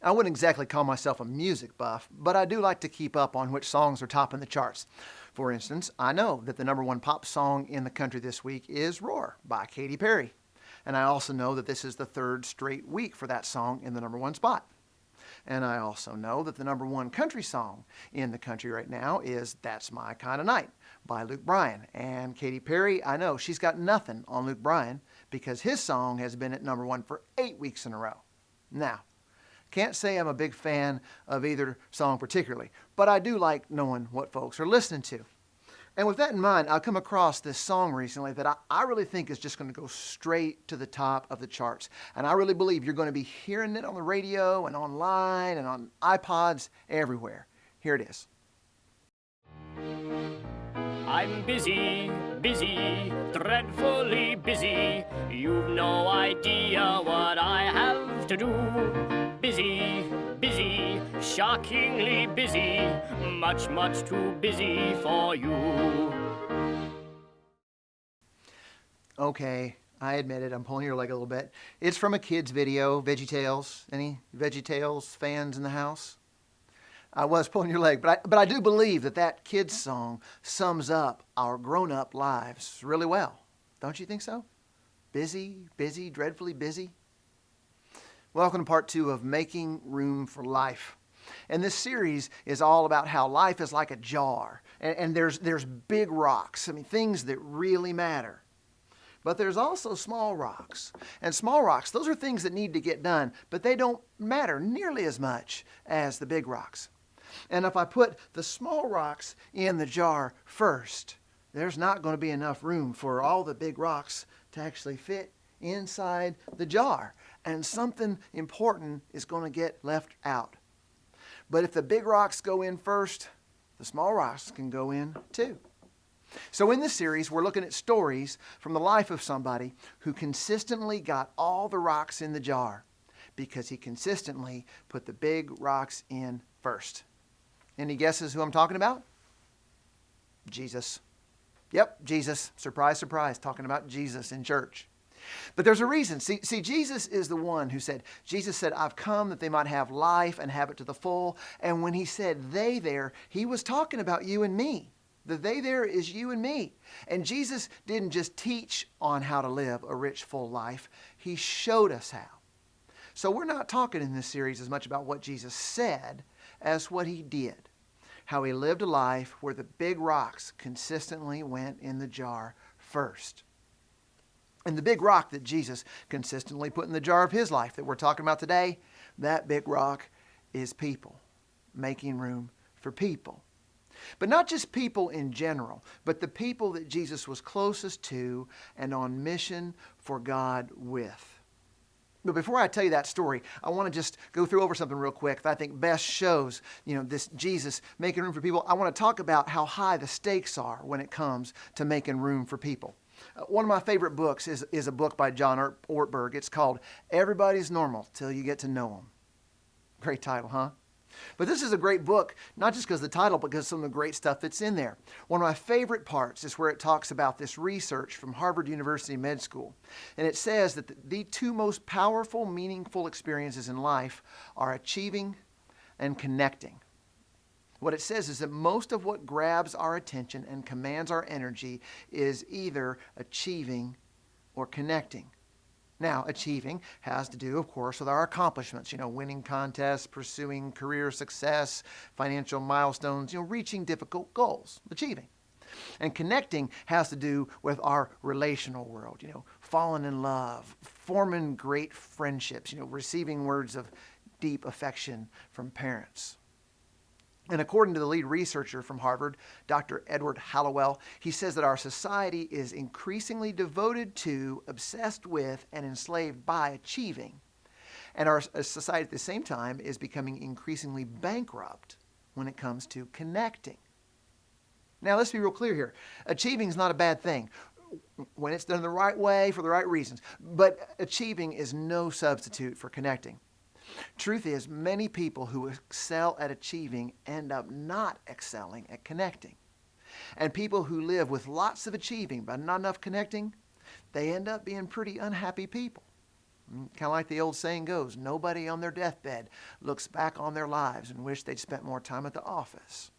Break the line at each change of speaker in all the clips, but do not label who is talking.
I wouldn't exactly call myself a music buff, but I do like to keep up on which songs are topping the charts. For instance, I know that the number one pop song in the country this week is Roar by Katy Perry. And I also know that this is the third straight week for that song in the number one spot. And I also know that the number one country song in the country right now is That's My Kind of Night by Luke Bryan. And Katy Perry, I know she's got nothing on Luke Bryan because his song has been at number one for 8 weeks in a row. Now, can't say I'm a big fan of either song particularly, but I do like knowing what folks are listening to. And with that in mind, I come across this song recently that I really think is just going to go straight to the top of the charts. And I really believe you're going to be hearing it on the radio and online and on iPods everywhere. Here it is.
I'm busy, busy, dreadfully busy. You've no idea what I have to do. Busy, busy, shockingly busy, much, much too busy for you.
Okay, I admit it, I'm pulling your leg a little bit. It's from a kid's video, VeggieTales. Any VeggieTales fans in the house? I was pulling your leg, but I do believe that kid's song sums up our grown-up lives really well. Don't you think so? Busy, busy, dreadfully busy. Welcome to part 2 of Making Room for Life. And this series is all about how life is like a jar. And there's big rocks, things that really matter. But there's also small rocks. And small rocks, those are things that need to get done, but they don't matter nearly as much as the big rocks. And if I put the small rocks in the jar first, there's not going to be enough room for all the big rocks to actually fit inside the jar. And something important is going to get left out. But if the big rocks go in first, the small rocks can go in too. So in this series, we're looking at stories from the life of somebody who consistently got all the rocks in the jar because he consistently put the big rocks in first. Any guesses who I'm talking about? Jesus. Yep, Jesus. Surprise, surprise, talking about Jesus in church. But there's a reason. See, Jesus is the one who said, Jesus said, I've come that they might have life and have it to the full. And when he said they there, he was talking about you and me. The they there is you and me. And Jesus didn't just teach on how to live a rich, full life. He showed us how. So we're not talking in this series as much about what Jesus said as what he did. How he lived a life where the big rocks consistently went in the jar first. And the big rock that Jesus consistently put in the jar of his life that we're talking about today, that big rock is people. Making room for people. But not just people in general, but the people that Jesus was closest to and on mission for God with. But before I tell you that story, I want to just go through over something real quick that I think best shows, this Jesus making room for people. I want to talk about how high the stakes are when it comes to making room for people. One of my favorite books is a book by John Ortberg. It's called Everybody's Normal Till You Get to Know Them. Great title, huh? But this is a great book, not just because of the title, but because of some of the great stuff that's in there. One of my favorite parts is where it talks about this research from Harvard University Med School. And it says that the two most powerful, meaningful experiences in life are achieving and connecting. What it says is that most of what grabs our attention and commands our energy is either achieving or connecting. Now, achieving has to do, of course, with our accomplishments, winning contests, pursuing career success, financial milestones, reaching difficult goals, achieving. And connecting has to do with our relational world, falling in love, forming great friendships, receiving words of deep affection from parents. And according to the lead researcher from Harvard, Dr. Edward Hallowell, he says that our society is increasingly devoted to, obsessed with, and enslaved by achieving. And our society at the same time is becoming increasingly bankrupt when it comes to connecting. Now, let's be real clear here. Achieving is not a bad thing when it's done the right way for the right reasons. But achieving is no substitute for connecting. Truth is, many people who excel at achieving end up not excelling at connecting. And people who live with lots of achieving but not enough connecting, they end up being pretty unhappy people. Kind of like the old saying goes, nobody on their deathbed looks back on their lives and wish they'd spent more time at the office.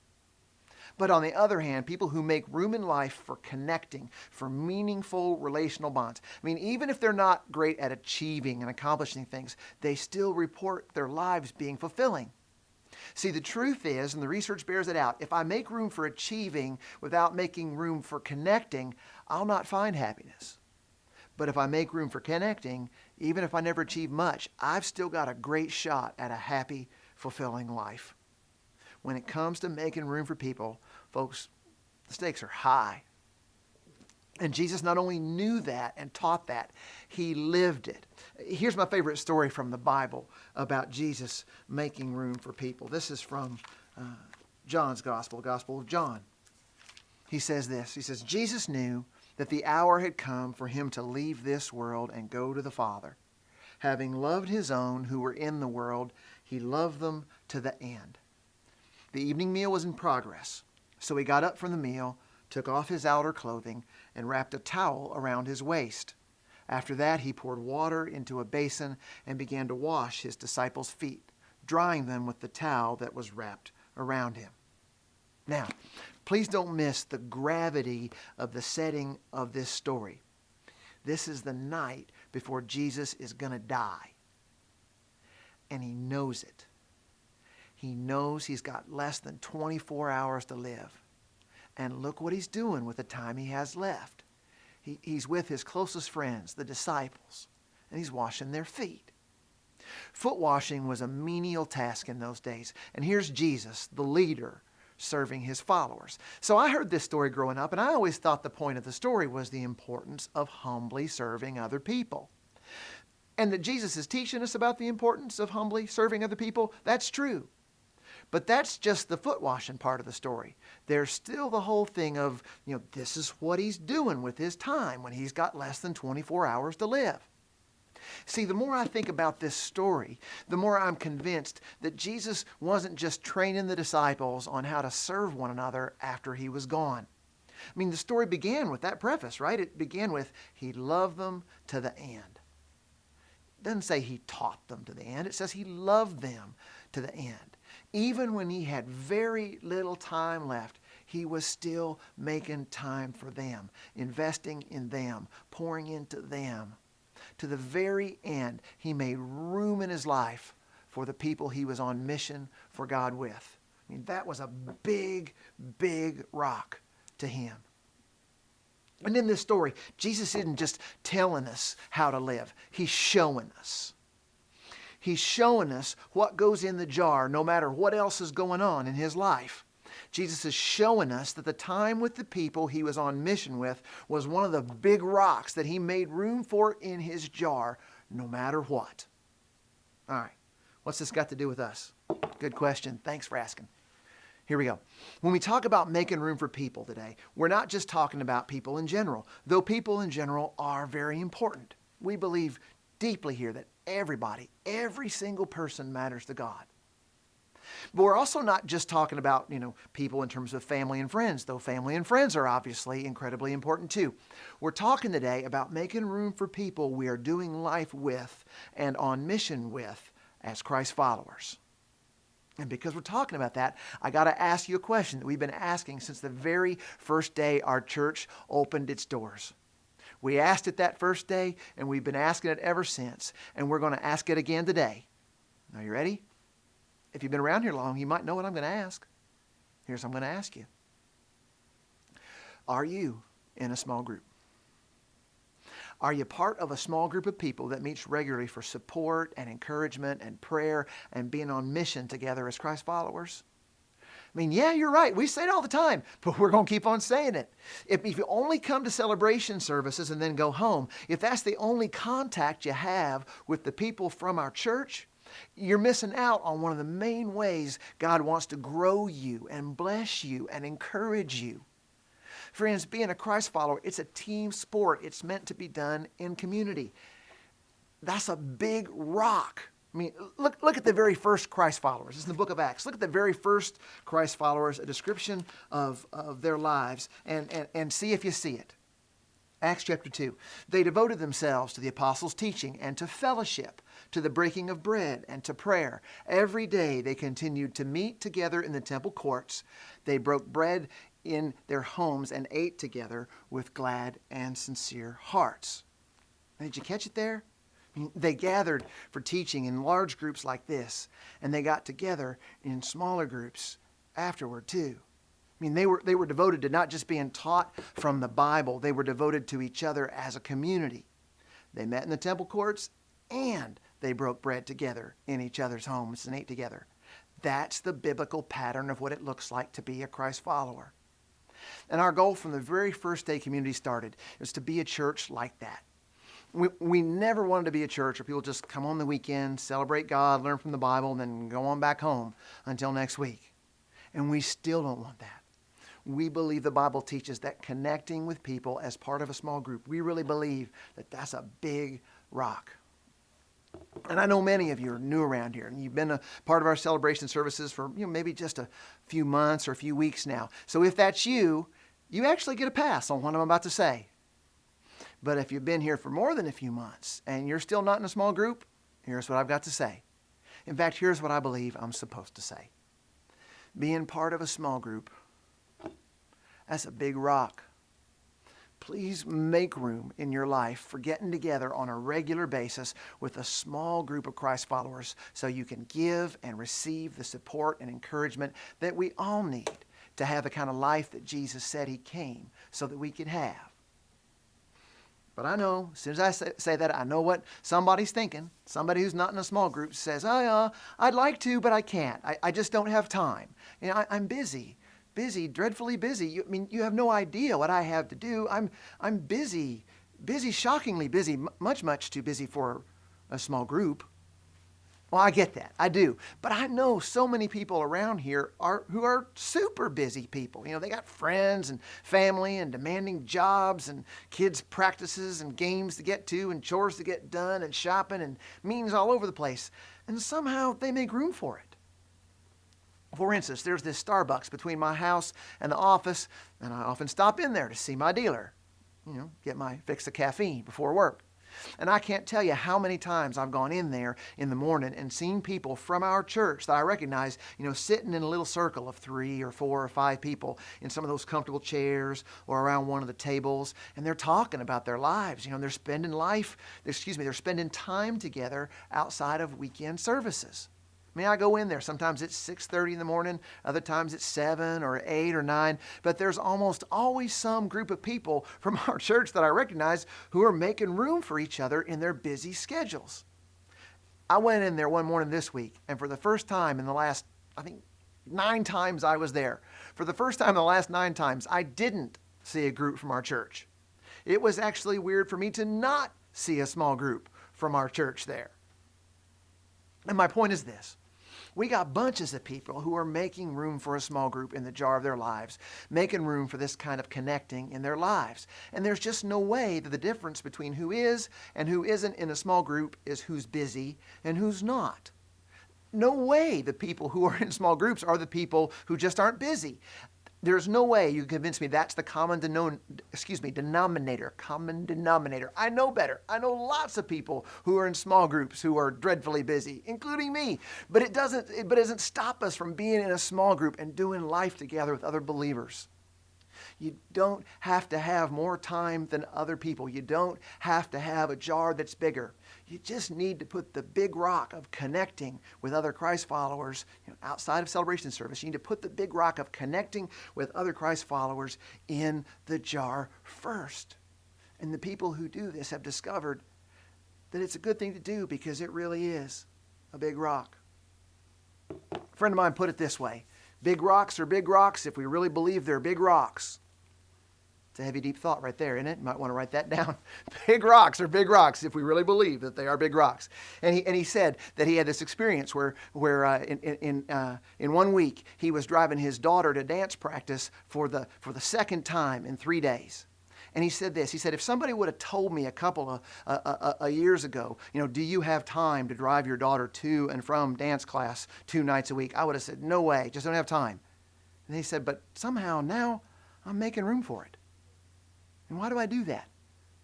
But on the other hand, people who make room in life for connecting, for meaningful relational bonds, even if they're not great at achieving and accomplishing things, they still report their lives being fulfilling. See, the truth is, and the research bears it out, if I make room for achieving without making room for connecting, I'll not find happiness. But if I make room for connecting, even if I never achieve much, I've still got a great shot at a happy, fulfilling life. When it comes to making room for people, folks, the stakes are high. And Jesus not only knew that and taught that, he lived it. Here's my favorite story from the Bible about Jesus making room for people. This is from John's Gospel, the Gospel of John. He says this, he says, Jesus knew that the hour had come for him to leave this world and go to the Father. Having loved his own who were in the world, he loved them to the end. The evening meal was in progress, so he got up from the meal, took off his outer clothing, and wrapped a towel around his waist. After that, he poured water into a basin and began to wash his disciples' feet, drying them with the towel that was wrapped around him. Now, please don't miss the gravity of the setting of this story. This is the night before Jesus is going to die. And he knows it. He knows he's got less than 24 hours to live. And look what he's doing with the time he has left. He's with his closest friends, the disciples, and he's washing their feet. Foot washing was a menial task in those days. And here's Jesus, the leader, serving his followers. So I heard this story growing up, and I always thought the point of the story was the importance of humbly serving other people. And that Jesus is teaching us about the importance of humbly serving other people, that's true. But that's just the foot washing part of the story. There's still the whole thing of, this is what he's doing with his time when he's got less than 24 hours to live. See, the more I think about this story, the more I'm convinced that Jesus wasn't just training the disciples on how to serve one another after he was gone. The story began with that preface, right? It began with, he loved them to the end. It doesn't say he taught them to the end. It says he loved them to the end. Even when he had very little time left, he was still making time for them, investing in them, pouring into them. To the very end, he made room in his life for the people he was on mission for God with. That was a big, big rock to him. And in this story, Jesus isn't just telling us how to live. He's showing us. He's showing us what goes in the jar no matter what else is going on in his life. Jesus is showing us that the time with the people he was on mission with was one of the big rocks that he made room for in his jar no matter what. All right, what's this got to do with us? Good question. Thanks for asking. Here we go. When we talk about making room for people today, we're not just talking about people in general, though people in general are very important. We believe deeply here that everybody, every single person matters to God. But we're also not just talking about, people in terms of family and friends, though family and friends are obviously incredibly important too. We're talking today about making room for people we are doing life with and on mission with as Christ followers. And because we're talking about that, I got to ask you a question that we've been asking since the very first day our church opened its doors. We asked it that first day, and we've been asking it ever since. And we're going to ask it again today. Are you ready? If you've been around here long, you might know what I'm going to ask. Here's what I'm going to ask you. Are you in a small group? Are you part of a small group of people that meets regularly for support and encouragement and prayer and being on mission together as Christ followers? Yeah, you're right. We say it all the time, but we're going to keep on saying it. If you only come to celebration services and then go home, if that's the only contact you have with the people from our church, you're missing out on one of the main ways God wants to grow you and bless you and encourage you. Friends, being a Christ follower, it's a team sport. It's meant to be done in community. That's a big rock. Look at the very first Christ followers. It's in the book of Acts. Look at the very first Christ followers, a description of their lives, and see if you see it. Acts chapter 2. They devoted themselves to the apostles' teaching and to fellowship, to the breaking of bread and to prayer. Every day they continued to meet together in the temple courts. They broke bread in their homes and ate together with glad and sincere hearts. Did you catch it there? I mean, they gathered for teaching in large groups like this, and they got together in smaller groups afterward too. I mean, they were devoted to not just being taught from the Bible. They were devoted to each other as a community. They met in the temple courts, and they broke bread together in each other's homes and ate together. That's the biblical pattern of what it looks like to be a Christ follower. And our goal from the very first day community started was to be a church like that. We never wanted to be a church where people just come on the weekend, celebrate God, learn from the Bible, and then go on back home until next week. And we still don't want that. We believe the Bible teaches that connecting with people as part of a small group, we really believe that that's a big rock. And I know many of you are new around here, and you've been a part of our celebration services for maybe just a few months or a few weeks now. So if that's you, you actually get a pass on what I'm about to say. But if you've been here for more than a few months and you're still not in a small group, here's what I've got to say. In fact, here's what I believe I'm supposed to say. Being part of a small group, that's a big rock. Please make room in your life for getting together on a regular basis with a small group of Christ followers so you can give and receive the support and encouragement that we all need to have the kind of life that Jesus said he came so that we could have. But I know, as soon as I say that, I know what somebody's thinking. Somebody who's not in a small group says, I'd like to, but I can't. I just don't have time. I'm busy. Busy, dreadfully busy. You have no idea what I have to do. I'm busy, shockingly busy, much too busy for a small group. Well, I get that. I do. But I know so many people around here who are super busy people. They got friends and family and demanding jobs and kids' practices and games to get to and chores to get done and shopping and meetings all over the place. And somehow they make room for it. For instance, there's this Starbucks between my house and the office, and I often stop in there to see my dealer, get my fix of caffeine before work. And I can't tell you how many times I've gone in there in the morning and seen people from our church that I recognize, sitting in a little circle of 3 or 4 or 5 people in some of those comfortable chairs or around one of the tables, and they're talking about their lives. They're spending time together outside of weekend services. I go in there. Sometimes it's 6:30 in the morning. Other times it's 7 or 8 or 9. But there's almost always some group of people from our church that I recognize who are making room for each other in their busy schedules. I went in there one morning this week, and for the first time in the last, 9 times I was there, for the first time in the last 9 times, I didn't see a group from our church. It was actually weird for me to not see a small group from our church there. And my point is this. We got bunches of people who are making room for a small group in the jar of their lives, making room for this kind of connecting in their lives. And there's just no way that the difference between who is and who isn't in a small group is who's busy and who's not. No way the people who are in small groups are the people who just aren't busy. There's no way you can convince me that's the common denominator. I know better. I know lots of people who are in small groups who are dreadfully busy, including me. But it doesn't stop us from being in a small group and doing life together with other believers. You don't have to have more time than other people. You don't have to have a jar that's bigger. You just need to put the big rock of connecting with other Christ followers outside of celebration service. You need to put the big rock of connecting with other Christ followers in the jar first. And the people who do this have discovered that it's a good thing to do because it really is a big rock. A friend of mine put it this way. Big rocks are big rocks if we really believe they're big rocks. It's a heavy, deep thought right there, isn't it? You might want to write that down. Big rocks are big rocks if we really believe that they are big rocks. And he said that he had this experience where in 1 week he was driving his daughter to dance practice for the second time in 3 days. And he said this. He said, if somebody would have told me a couple of years ago, do you have time to drive your daughter to and from dance class 2 nights a week? I would have said, no way, just don't have time. And he said, but somehow now I'm making room for it. And why do I do that?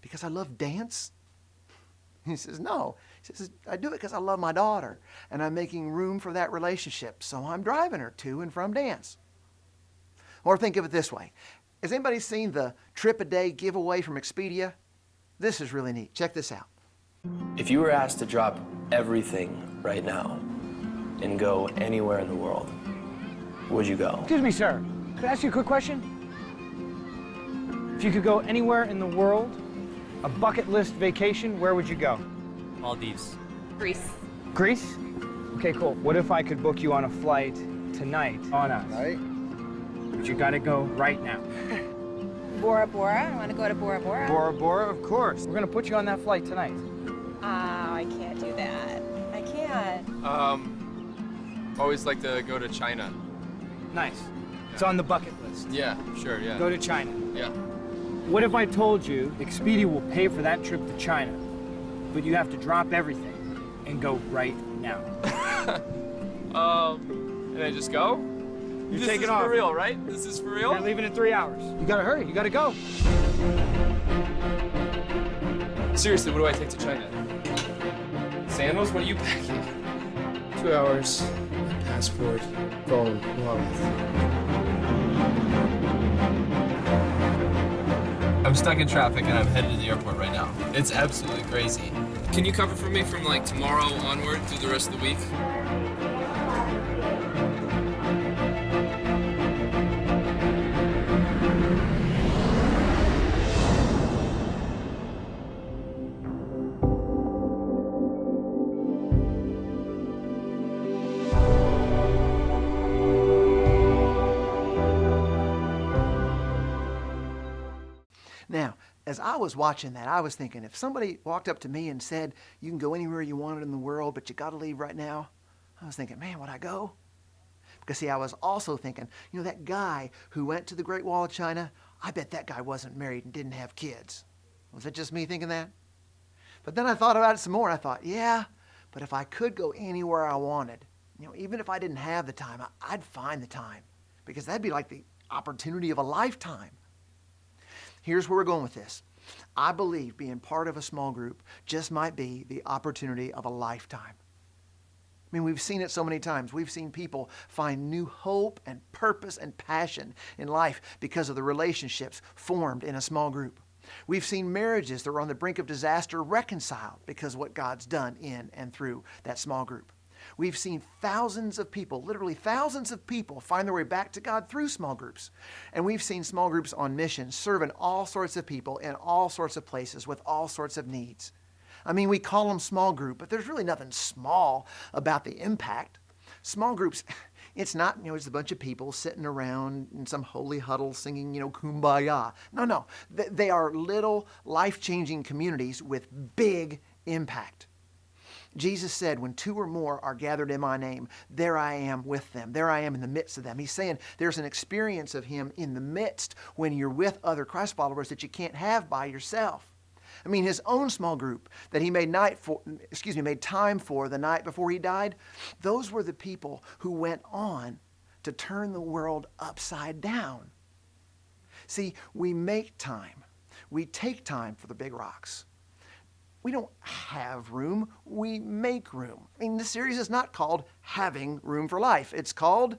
because I love dance? He says, no. He says, I do it because I love my daughter, and I'm making room for that relationship, so I'm driving her to and from dance. Or think of it this way. Has anybody seen the trip a day giveaway from Expedia? This is really neat. Check this out.
If you were asked to drop everything right now and go anywhere in the world, would you go?
Excuse me, sir. Could I ask you a quick question? If you could go anywhere in the world, a bucket list vacation, where would you go?
Maldives.
Greece.
Greece? Okay, cool. What if I could book you on a flight tonight on us?
Right?
But you gotta go right now.
Bora Bora. I want to go to Bora Bora.
Bora Bora, of course. We're gonna put you on that flight tonight.
I can't do that. I can't.
Always like to go to China.
Nice. It's on the bucket list.
Yeah, sure, yeah.
Go to China.
Yeah.
What if I told you Expedia will pay for that trip to China, but you have to drop everything and go right now?
And I just go?
You're
This
taking
is
off.
for real, right? This is for real?
You're leaving in 3 hours. You gotta hurry. You gotta go.
Seriously, what do I take to China? Sandals? What are you packing?
2 hours, my passport, phone, wallet.
I'm stuck in traffic and I'm headed to the airport right now. It's absolutely crazy. Can you cover for me from like tomorrow onward through the rest of the week?
Now, as I was watching that, I was thinking, if somebody walked up to me and said, you can go anywhere you wanted in the world, but you got to leave right now, I was thinking, man, would I go? Because, see, I was also thinking, that guy who went to the Great Wall of China, I bet that guy wasn't married and didn't have kids. Was it just me thinking that? But then I thought about it some more. I thought, yeah, but if I could go anywhere I wanted, even if I didn't have the time, I'd find the time, because that'd be like the opportunity of a lifetime. Here's where we're going with this. I believe being part of a small group just might be the opportunity of a lifetime. I mean, we've seen it so many times. We've seen people find new hope and purpose and passion in life because of the relationships formed in a small group. We've seen marriages that are on the brink of disaster reconciled because of what God's done in and through that small group. We've seen thousands of people, literally thousands of people, find their way back to God through small groups. And we've seen small groups on mission, serving all sorts of people in all sorts of places with all sorts of needs. I mean, we call them small group, but there's really nothing small about the impact. Small groups, it's not, it's a bunch of people sitting around in some holy huddle singing, kumbaya. No. They are little life-changing communities with big impact. Jesus said, when 2 or more are gathered in my name, there I am with them. There I am in the midst of them. He's saying there's an experience of him in the midst when you're with other Christ followers that you can't have by yourself. I mean, his own small group that he made time for the night before he died, those were the people who went on to turn the world upside down. See, we make time. We take time for the big rocks. We don't have room, we make room. I mean, this series is not called Having Room for Life. It's called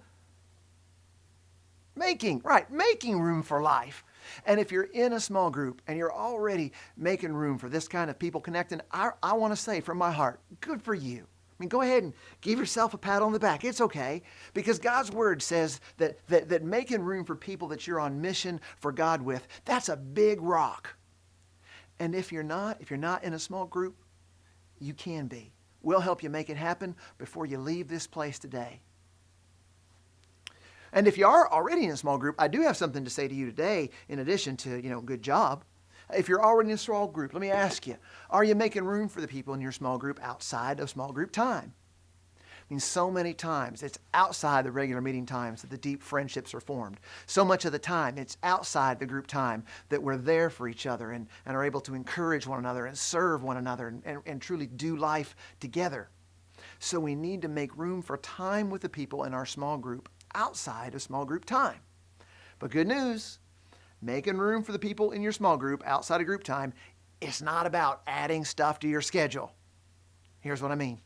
Making room for life. And if you're in a small group and you're already making room for this kind of people connecting, I want to say from my heart, good for you. I mean, go ahead and give yourself a pat on the back. It's okay, because God's word says that making room for people that you're on mission for God with, that's a big rock. And if you're not in a small group, you can be. We'll help you make it happen before you leave this place today. And if you are already in a small group, I do have something to say to you today in addition to, good job. If you're already in a small group, let me ask you, are you making room for the people in your small group outside of small group time? I mean, so many times it's outside the regular meeting times that the deep friendships are formed. So much of the time it's outside the group time that we're there for each other and are able to encourage one another and serve one another and truly do life together. So we need to make room for time with the people in our small group outside of small group time. But good news, making room for the people in your small group outside of group time It's not about adding stuff to your schedule. Here's what I mean.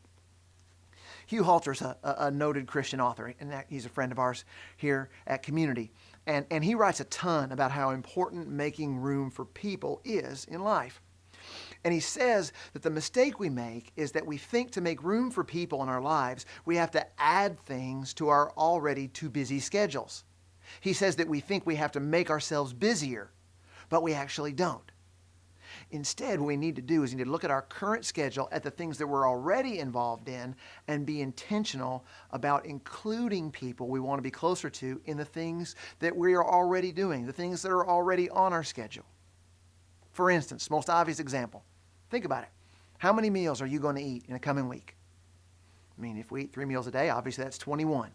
Hugh Halter's a noted Christian author, and he's a friend of ours here at Community. And he writes a ton about how important making room for people is in life. And he says that the mistake we make is that we think to make room for people in our lives, we have to add things to our already too busy schedules. He says that we think we have to make ourselves busier, but we actually don't. Instead, what we need to do is we need to look at our current schedule, at the things that we're already involved in, and be intentional about including people we want to be closer to in the things that we are already doing, the things that are already on our schedule. For instance, most obvious example, think about it. How many meals are you going to eat in a coming week? I mean, if we eat 3 meals a day, obviously that's 21.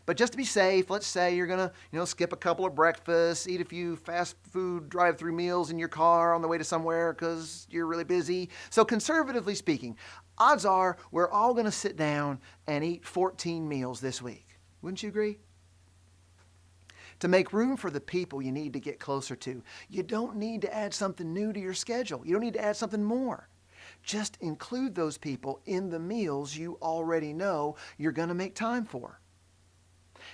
But just to be safe, let's say you're going to, skip a couple of breakfasts, eat a few fast food drive-through meals in your car on the way to somewhere because you're really busy. So conservatively speaking, odds are we're all going to sit down and eat 14 meals this week. Wouldn't you agree? To make room for the people you need to get closer to, you don't need to add something new to your schedule. You don't need to add something more. Just include those people in the meals you already know you're going to make time for.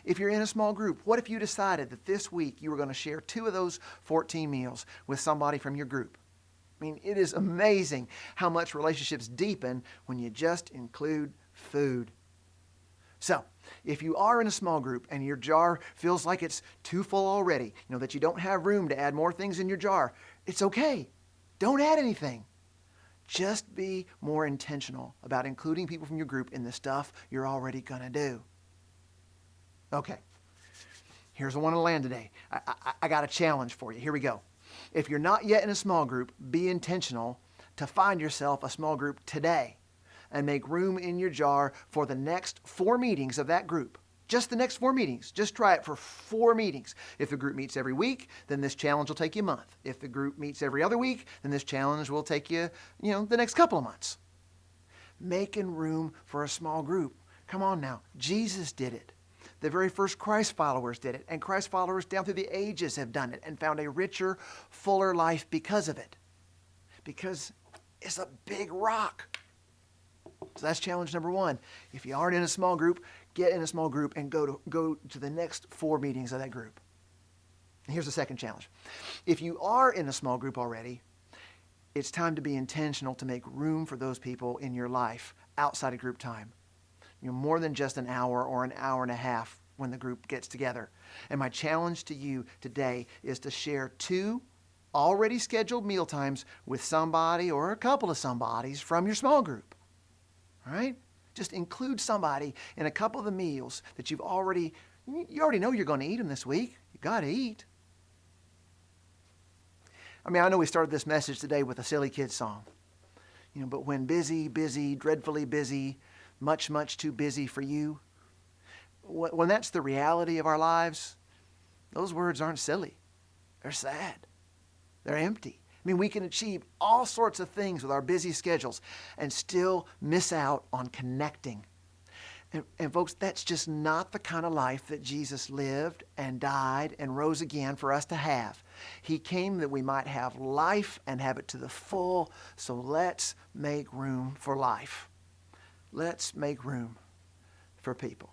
If you're in a small group, what if you decided that this week you were going to share 2 of those 14 meals with somebody from your group? I mean, it is amazing how much relationships deepen when you just include food. So, if you are in a small group and your jar feels like it's too full already, that you don't have room to add more things in your jar, it's okay. Don't add anything. Just be more intentional about including people from your group in the stuff you're already going to do. Okay, here's the one to land today. I got a challenge for you. Here we go. If you're not yet in a small group, be intentional to find yourself a small group today and make room in your jar for the next 4 meetings of that group. Just the next 4 meetings. Just try it for 4 meetings. If the group meets every week, then this challenge will take you a month. If the group meets every other week, then this challenge will take you, the next couple of months. Making room for a small group. Come on now. Jesus did it. The very first Christ followers did it, and Christ followers down through the ages have done it and found a richer, fuller life because of it. Because it's a big rock. So that's challenge number 1. If you aren't in a small group, get in a small group and go to the next 4 meetings of that group. And here's the second challenge. If you are in a small group already, it's time to be intentional to make room for those people in your life outside of group time. More than just an hour or an hour and a half when the group gets together. And my challenge to you today is to share 2 already scheduled meal times with somebody or a couple of somebodies from your small group. All right? Just include somebody in a couple of the meals that you already know you're going to eat them this week. You got to eat. I mean, I know we started this message today with a silly kid song. But when busy, dreadfully busy, much, much too busy for you, when that's the reality of our lives, those words aren't silly. They're sad. They're empty. I mean, we can achieve all sorts of things with our busy schedules and still miss out on connecting. And folks, that's just not the kind of life that Jesus lived and died and rose again for us to have. He came that we might have life and have it to the full, so let's make room for life. Let's make room for people.